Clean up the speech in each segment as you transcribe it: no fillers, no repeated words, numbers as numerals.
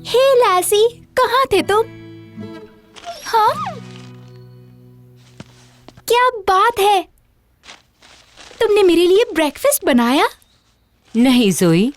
हे लैसी, कहाँ थे तुम? हाँ? क्या बात है? तुमने मेरे लिए ब्रेकफास्ट बनाया? नहीं ज़ोई,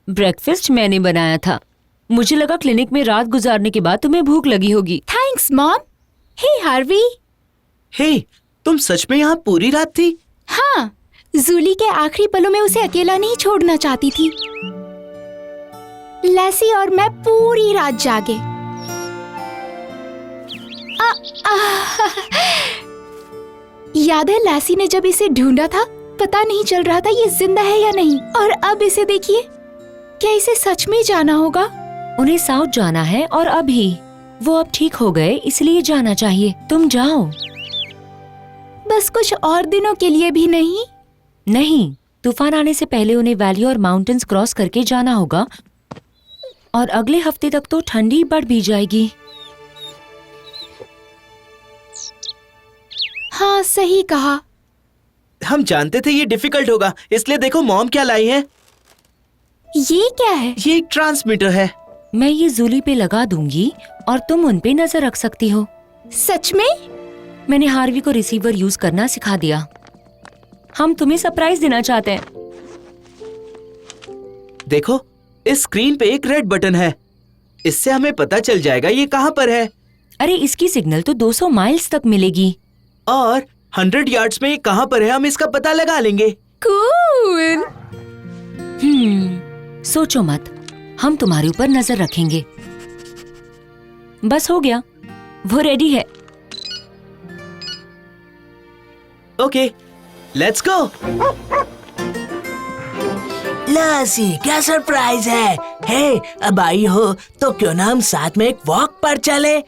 ब्रेकफास्ट मैंने बनाया था। मुझे लगा क्लिनिक में रात गुजारने के बाद तुम्हें भूख लगी होगी। Thanks mom. Hey Harvey. Hey, तुम सच में यहाँ पूरी रात थी? हाँ, जूली के आखिरी पलों में उसे अकेला नहीं छोड़ना चाहती थी। लैसी और मैं पूरी रात जागे। याद है लैसी ने जब इसे ढूंढा था, पता नहीं चल रहा था ये जिंदा है या नहीं। और अब इसे देखिए, क्या इसे सच में जाना होगा? उन्हें साउथ जाना है और अभी वो अब ठीक हो गए, इसलिए जाना चाहिए। तुम जाओ। बस कुछ और दिनों के लिए भी नहीं? नहीं, तूफान आने से पहले उन्हें वैली और माउंटेन्स क्रॉस करके जाना होगा और अगले हफ्ते तक तो ठंडी बढ़ भी जाएगी। हाँ, सही कहा। हम जानते थे ये डिफिकल्ट होगा, इसलिए देखो मॉम क्या लाई है। ये क्या है? ये एक ट्रांसमीटर है। मैं ये जूली पे लगा दूंगी और तुम उन पे नजर रख सकती हो। सच में? मैंने हार्वी को रिसीवर यूज करना सिखा दिया। हम तुम्हें सरप्राइज देना चाहते हैं। देखो, इस स्क्रीन पे एक रेड बटन है। इससे हमें पता चल जाएगा ये कहाँ पर है। अरे इसकी सिग्नल तो 200 माइल्स तक मिलेगी। और 100 यार्ड्स में ये कहाँ पर है, हम इसका पता लगा लेंगे। कूल। सोचो मत, हम तुम्हारे ऊपर नजर रखेंगे। बस हो गया, वो रेडी है। Okay, let's go. लासी, क्या सरप्राइज है। हे, अब आई हो तो क्यों ना हम साथ में एक वॉक पर चले?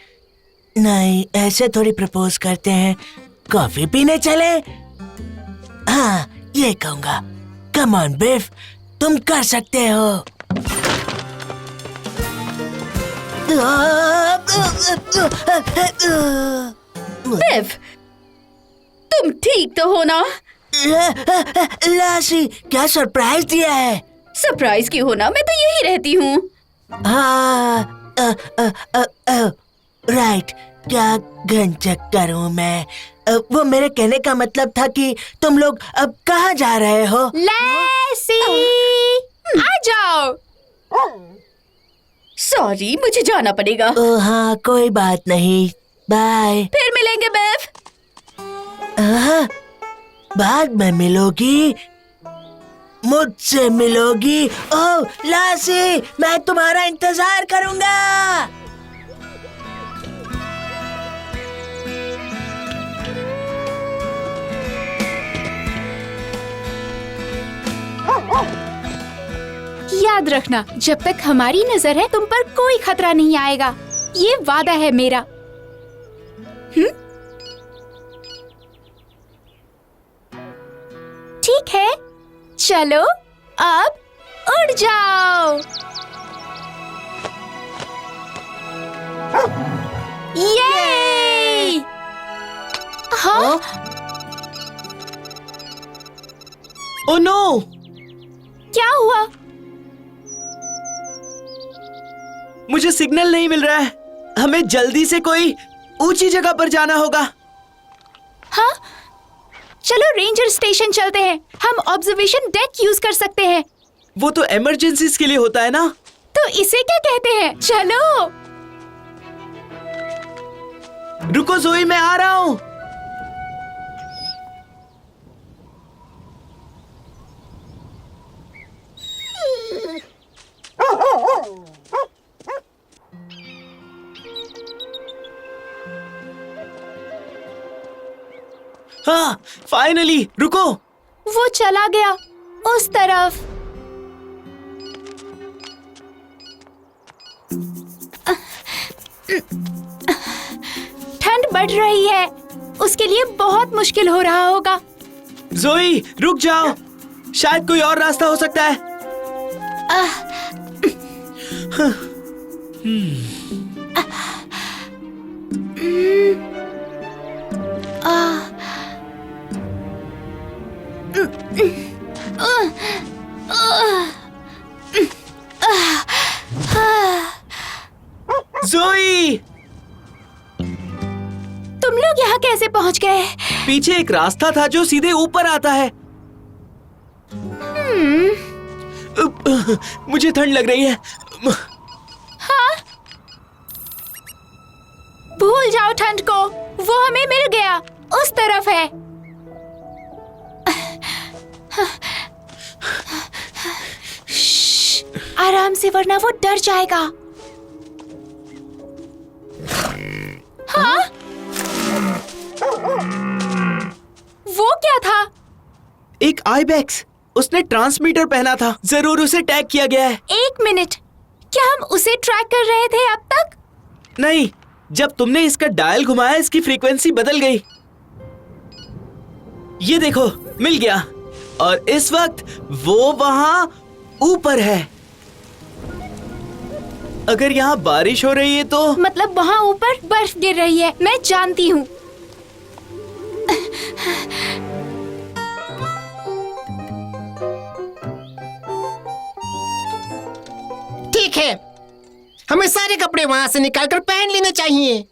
नहीं, ऐसे थोड़ी प्रपोज करते हैं। कॉफी पीने चले? हाँ, ये कहूँगा। कम ऑन बिफ, तुम कर सकते हो। बिफ, तुम ठीक तो हो ना? लासी, क्या सरप्राइज दिया है? सरप्राइज क्यों होना, मैं तो यही रहती हूँ। हाँ, राइट। क्या घंचक करूँ मैं? वो मेरे कहने का मतलब था कि तुम लोग अब कहाँ जा रहे हो? लैसी, आ जाओ। सॉरी, मुझे जाना पड़ेगा। ओ हाँ, कोई बात नहीं, बाय। फिर मिलेंगे बिफ। बाद में मिलोगी, मुझसे मिलोगी। ओह लासी, मैं तुम्हारा इंतजार करूंगा। याद रखना, जब तक हमारी नजर है तुम पर कोई खतरा नहीं आएगा। ये वादा है मेरा। ठीक है, चलो अब उड़ जाओ। ये हाँ? Oh no! क्या हुआ? मुझे सिग्नल नहीं मिल रहा है। हमें जल्दी से कोई ऊंची जगह पर जाना होगा। हाँ, चलो रेंजर स्टेशन चलते हैं। हम ऑब्जर्वेशन डेक यूज कर सकते हैं। वो तो इमरजेंसीज के लिए होता है ना? तो इसे क्या कहते हैं? चलो। रुको ज़ोई, मैं आ रहा हूँ। हाँ, फाइनली। रुको। वो चला गया उस तरफ। ठंड बढ़ रही है, उसके लिए बहुत मुश्किल हो रहा होगा। ज़ोई, रुक जाओ, शायद कोई और रास्ता हो सकता है। कैसे पहुंच गए? पीछे एक रास्ता था जो सीधे ऊपर आता है। मुझे ठंड लग रही है। भूल जाओ ठंड को, वो हमें मिल गया, उस तरफ है। श्श्श, आराम से वरना वो डर जाएगा। हाँ? वो क्या था? एक आईबैक्स। उसने ट्रांसमीटर पहना था। जरूर उसे टैग किया गया है। एक मिनट, क्या हम उसे ट्रैक कर रहे थे अब तक? नहीं, जब तुमने इसका डायल घुमाया इसकी फ्रीक्वेंसी बदल गई। ये देखो, मिल गया। और इस वक्त वो वहां ऊपर है। अगर यहाँ बारिश हो रही है तो मतलब वहाँ ऊपर बर्फ गिर रही है, मैं जानती हूँ। ठीक है, हमें सारे कपड़े वहाँ से निकालकर पहन लेने चाहिए।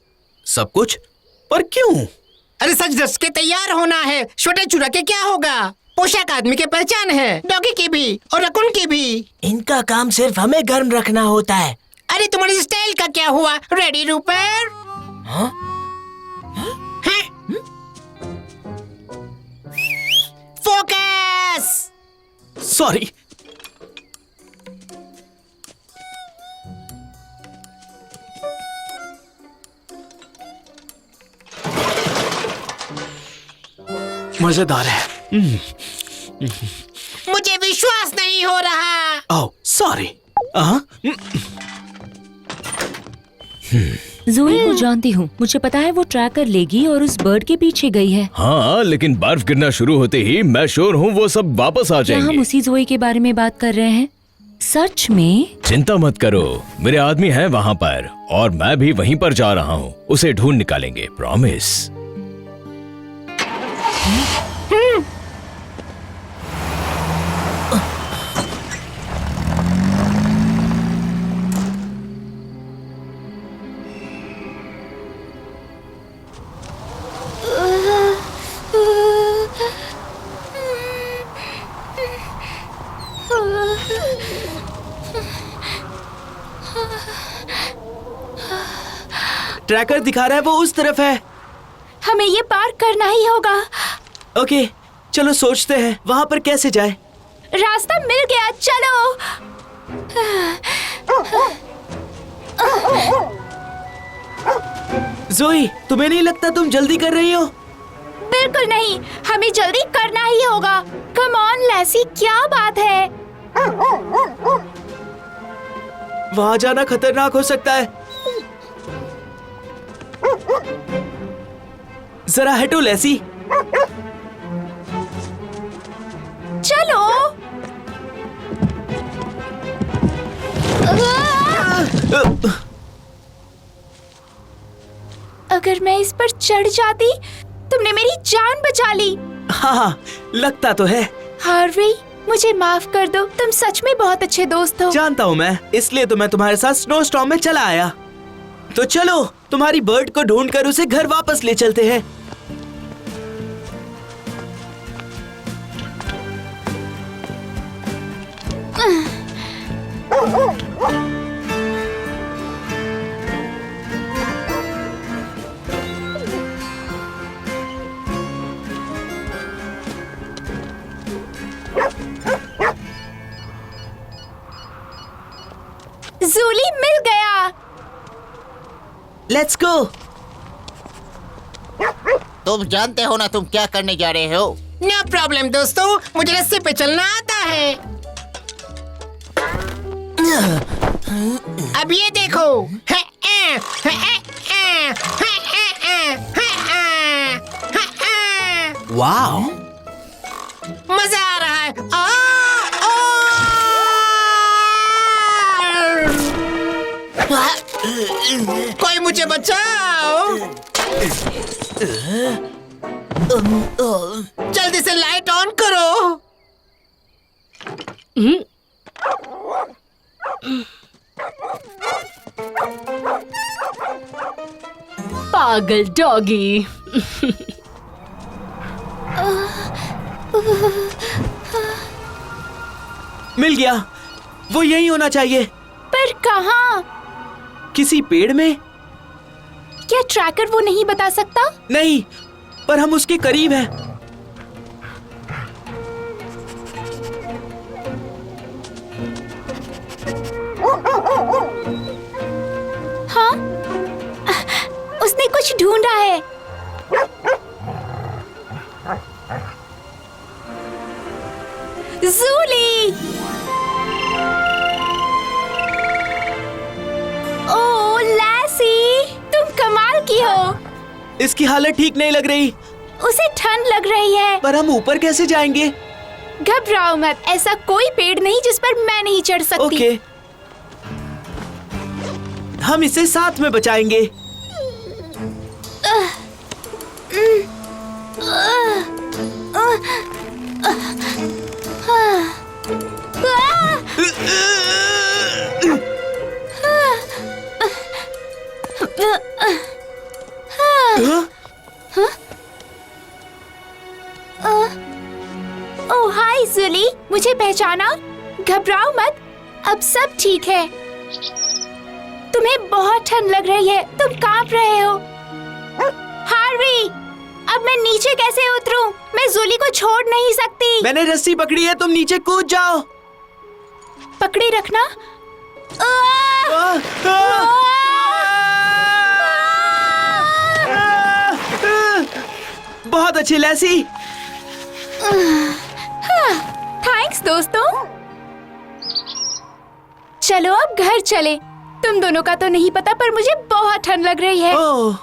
सब कुछ? पर क्यों? अरे सच धज के तैयार होना है। छोटे चूरा के क्या होगा? पोशाक आदमी की पहचान है, डॉगी की भी और रकुन की भी। इनका काम सिर्फ हमें गर्म रखना होता है। अरे तुम्हारी स्टाइल का क्या हुआ? रेडी रूपर? हाँ? फोकस। सॉरी। मजेदार है। मुझे विश्वास नहीं हो रहा। ओह, सॉरी। जोई को जानती हूँ, मुझे पता है वो ट्रैकर लेगी और उस बर्ड के पीछे गई है। हाँ, लेकिन बर्फ गिरना शुरू होते ही मैं श्योर हूँ वो सब वापस आ क्या हम जाएंगे। उसी जोई के बारे में बात कर रहे हैं? सच में? चिंता मत करो, मेरे आदमी हैं वहाँ पर और मैं भी वहीं पर जा रहा हूँ। उसे ढूंढ निकालेंगे, प्रॉमिस। ट्रैकर दिखा रहा है वो उस तरफ है। हमें ये पार करना ही होगा। ओके, चलो सोचते हैं वहां पर कैसे जाए। रास्ता मिल गया, चलो। जोई, तुम्हें नहीं लगता तुम जल्दी कर रही हो? बिल्कुल नहीं, हमें जल्दी करना ही होगा। कम ऑन लैसी, क्या बात है? वहां जाना खतरनाक हो सकता है। जरा हटो लैसी। चलो। अगर मैं इस पर चढ़ जाती, तुमने मेरी जान बचा ली। हाँ, लगता तो है। हार्वी, मुझे माफ कर दो, तुम सच में बहुत अच्छे दोस्त हो। जानता हूँ मैं, इसलिए तो मैं तुम्हारे साथ स्नो स्टॉर्म में चला आया। तो चलो, तुम्हारी बर्ड को ढूंढकर उसे घर वापस ले चलते हैं। जूली मिल गया। Let's go. तुम जानते हो ना तुम क्या करने जा रहे हो? नो प्रॉब्लम दोस्तों, मुझे रस्सी पे चलना आता है। अब ये देखो। वाह, मजा आ रहा है। कोई मुझे बचाओ। जल्दी से लाइट ऑन करो। पागल डॉगी। मिल गया। वो यही होना चाहिए। पर कहाँ? किसी पेड़ में? क्या ट्रैकर वो नहीं बता सकता? नहीं, पर हम उसके करीब हैं। हाँ, उसने कुछ ढूंढा है। ज़ूली! ओह लैसी, तुम कमाल की हो। इसकी हालत ठीक नहीं लग रही। उसे ठंड लग रही है। पर हम ऊपर कैसे जाएंगे? घबराओ मत, ऐसा कोई पेड़ नहीं जिस पर मैं नहीं चढ़ सकती। ओके, हम इसे साथ में बचाएंगे। ओह हाय ज़ूली, मुझे पहचाना? घबराओ मत, अब सब ठीक है। तुम्हें बहुत ठंड लग रही है, तुम कांप रहे हो। हार्वी, अब मैं नीचे कैसे उतरूं? मैं ज़ूली को छोड़ नहीं सकती। मैंने रस्सी पकड़ी है, तुम नीचे कूद जाओ। पकड़े रखना। बहुत अच्छी लैसी। थैंक्स दोस्तों। चलो अब घर चले। तुम दोनों का तो नहीं पता, पर मुझे बहुत ठंड लग रही है। ओह,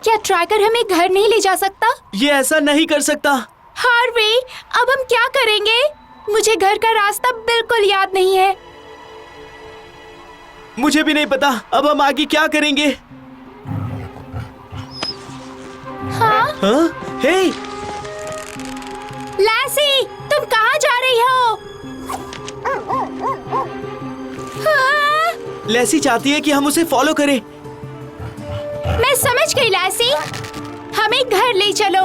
क्या ट्रैकर हमें घर नहीं ले जा सकता? ये ऐसा नहीं कर सकता। हार्वे, अब हम क्या करेंगे? मुझे घर का रास्ता बिल्कुल याद नहीं है। मुझे भी नहीं पता। अब हम आगे क्या करेंगे? हाँ? हाँ? हे, लैसी, तुम कहाँ जा रही हो? हाँ? लैसी चाहती है कि हम उसे फॉलो करें। मैं समझ गई लैसी, हमें घर ले चलो।